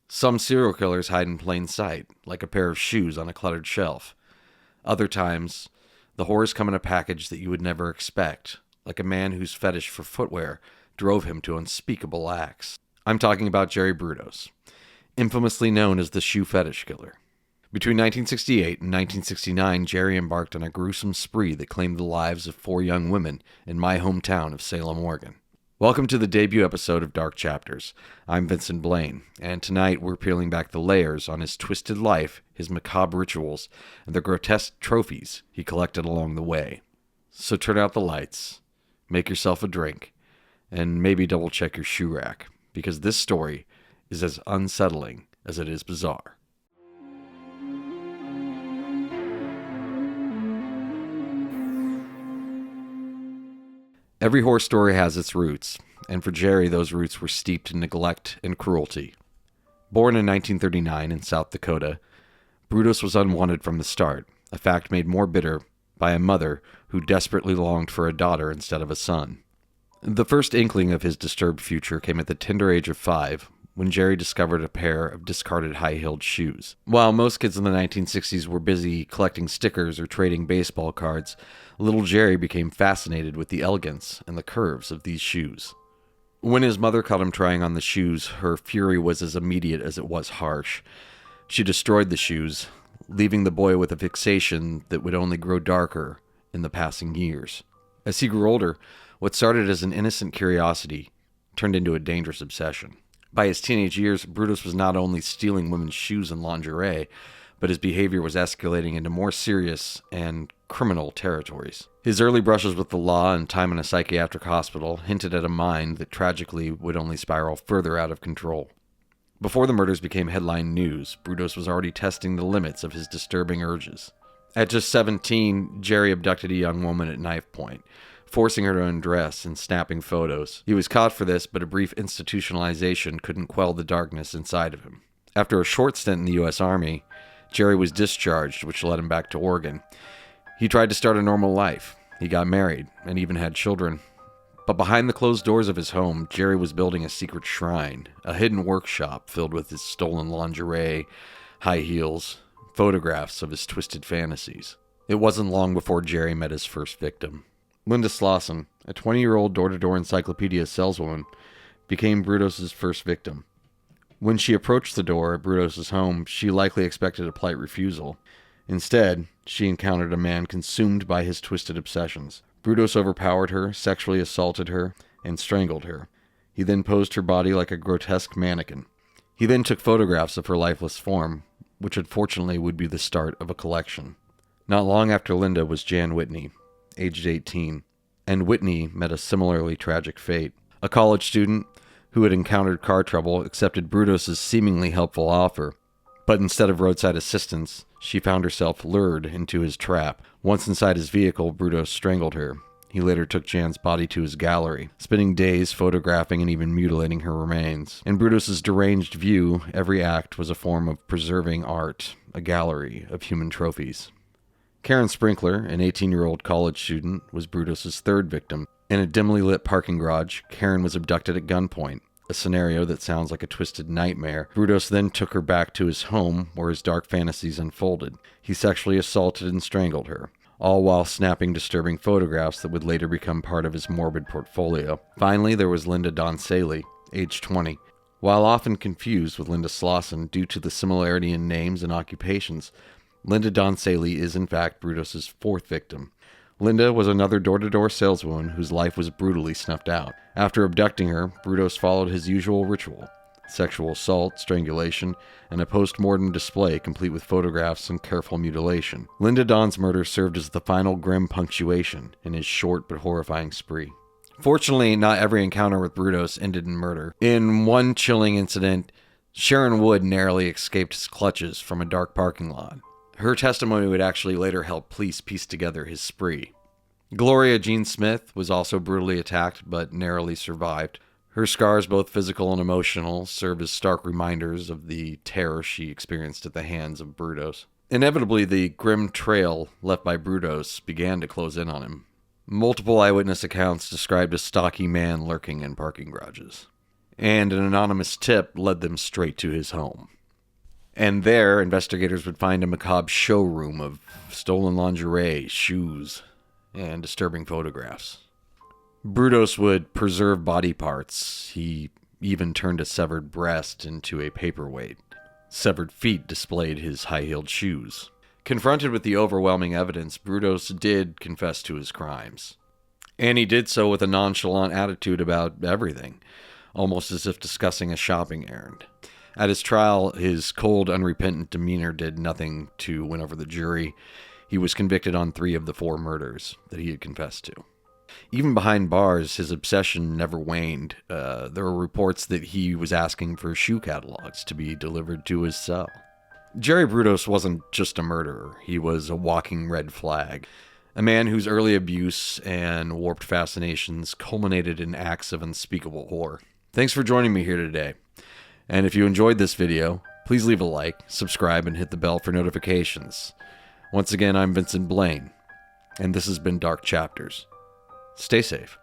Some serial killers hide in plain sight, like a pair of shoes on a cluttered shelf. Other times, the horrors come in a package that you would never expect, like a man whose fetish for footwear drove him to unspeakable acts. I'm talking about Jerry Brudos, infamously known as the shoe fetish killer. Between 1968 and 1969, Jerry embarked on a gruesome spree that claimed the lives of 4 young women in my hometown of Salem, Oregon. Welcome to the debut episode of Dark Chapters. I'm Vincent Blaine, and tonight we're peeling back the layers on his twisted life, his macabre rituals, and the grotesque trophies he collected along the way. So turn out the lights, make yourself a drink, and maybe double check your shoe rack, because this story is as unsettling as it is bizarre. Every horror story has its roots, and for Jerry, those roots were steeped in neglect and cruelty. Born in 1939 in South Dakota, Brudos was unwanted from the start, a fact made more bitter by a mother who desperately longed for a daughter instead of a son. The first inkling of his disturbed future came at the tender age of 5, when Jerry discovered a pair of discarded high-heeled shoes. While most kids in the 1960s were busy collecting stickers or trading baseball cards, little Jerry became fascinated with the elegance and the curves of these shoes. When his mother caught him trying on the shoes, her fury was as immediate as it was harsh. She destroyed the shoes, leaving the boy with a fixation that would only grow darker in the passing years. As he grew older, what started as an innocent curiosity turned into a dangerous obsession. By his teenage years, Brudos was not only stealing women's shoes and lingerie, but his behavior was escalating into more serious and criminal territories. His early brushes with the law and time in a psychiatric hospital hinted at a mind that tragically would only spiral further out of control. Before the murders became headline news, Brudos was already testing the limits of his disturbing urges. At just 17, Jerry abducted a young woman at knife point, forcing her to undress and snapping photos. He was caught for this, but a brief institutionalization couldn't quell the darkness inside of him. After a short stint in the U.S. Army, Jerry was discharged, which led him back to Oregon. He tried to start a normal life. He got married and even had children. But behind the closed doors of his home, Jerry was building a secret shrine, a hidden workshop filled with his stolen lingerie, high heels, photographs of his twisted fantasies. It wasn't long before Jerry met his first victim. Linda Slauson, a 20-year-old door-to-door encyclopedia saleswoman, became Brudos' first victim. When she approached the door at Brudos' home, she likely expected a polite refusal. Instead, she encountered a man consumed by his twisted obsessions. Brudos overpowered her, sexually assaulted her, and strangled her. He then posed her body like a grotesque mannequin. He then took photographs of her lifeless form, which unfortunately would be the start of a collection. Not long after Linda was Jan Whitney, aged 18, and Whitney met a similarly tragic fate. A college student who had encountered car trouble accepted Brudos' seemingly helpful offer, but instead of roadside assistance, she found herself lured into his trap. Once inside his vehicle, Brudos strangled her. He later took Jan's body to his gallery, spending days photographing and even mutilating her remains. In Brudos' deranged view, every act was a form of preserving art, a gallery of human trophies. Karen Sprinkler, an 18-year-old college student, was Brudos' third victim. In a dimly lit parking garage, Karen was abducted at gunpoint, a scenario that sounds like a twisted nightmare. Brudos then took her back to his home, where his dark fantasies unfolded. He sexually assaulted and strangled her, all while snapping disturbing photographs that would later become part of his morbid portfolio. Finally, there was Linda Donsaley, age 20. While often confused with Linda Slauson due to the similarity in names and occupations, Linda Donsaley is in fact Brudos' fourth victim. Linda was another door-to-door saleswoman whose life was brutally snuffed out. After abducting her, Brudos followed his usual ritual: sexual assault, strangulation, and a post-mortem display complete with photographs and careful mutilation. Linda Don's murder served as the final grim punctuation in his short but horrifying spree. Fortunately, not every encounter with Brudos ended in murder. In one chilling incident, Sharon Wood narrowly escaped his clutches from a dark parking lot. Her testimony would actually later help police piece together his spree. Gloria Jean Smith was also brutally attacked, but narrowly survived. Her scars, both physical and emotional, serve as stark reminders of the terror she experienced at the hands of Brudos. Inevitably, the grim trail left by Brudos began to close in on him. Multiple eyewitness accounts described a stocky man lurking in parking garages. and an anonymous tip led them straight to his home. And there, investigators would find a macabre showroom of stolen lingerie, shoes, and disturbing photographs. Brudos would preserve body parts. He even turned a severed breast into a paperweight. Severed feet displayed his high-heeled shoes. Confronted with the overwhelming evidence, Brudos did confess to his crimes. And he did so with a nonchalant attitude about everything, almost as if discussing a shopping errand. At his trial, his cold, unrepentant demeanor did nothing to win over the jury. He was convicted on 3 of the 4 murders that he had confessed to. Even behind bars, his obsession never waned. There were reports that he was asking for shoe catalogs to be delivered to his cell. Jerry Brudos wasn't just a murderer. He was a walking red flag. A man whose early abuse and warped fascinations culminated in acts of unspeakable horror. Thanks for joining me here today. And if you enjoyed this video, please leave a like, subscribe, and hit the bell for notifications. Once again, I'm Vincent Blaine, and this has been Dark Chapters. Stay safe.